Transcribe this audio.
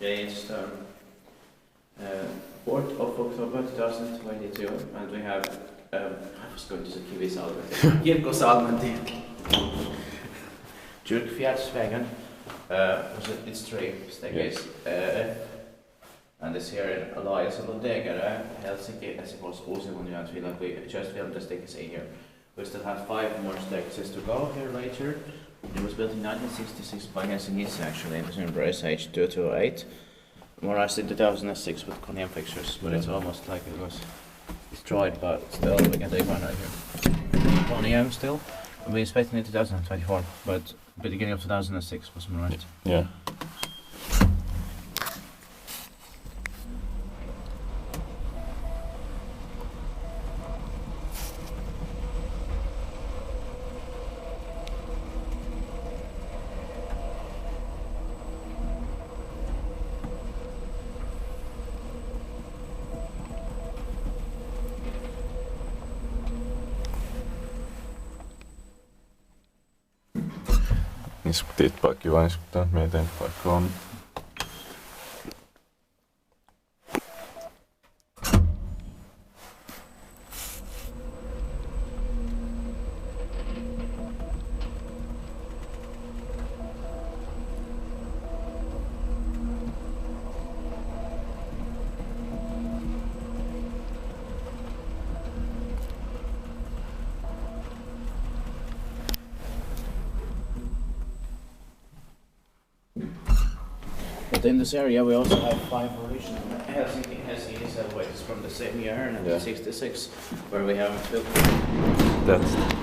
Yeah, it's 4th of October 2022, and we have, I was going to say Kivisalmentie, Kirkkosalmentie, Kyrkfjärdsvägen, it's 3 staircase, and it's here in Laajasalo, Helsinki, I suppose Uusivuonna and Finland. We just filmed the staircase here. We still have 5 more staircases to go here later. It was built in 1966 by Helsingin Hissi, actually. It was in brace age 228. Modernized in 2006 with Kone fixtures, but it's almost like it was destroyed, but still we can take one right here. Kone still. We expected in 2024, but beginning of 2006 was modernized. Yeah. Iskuttiin vaikka vaan iskuttaa meidän vaikka on. But in this area we also have 5 original Helsingin Hissi subways from the same year, 1966, where we haven't built. That's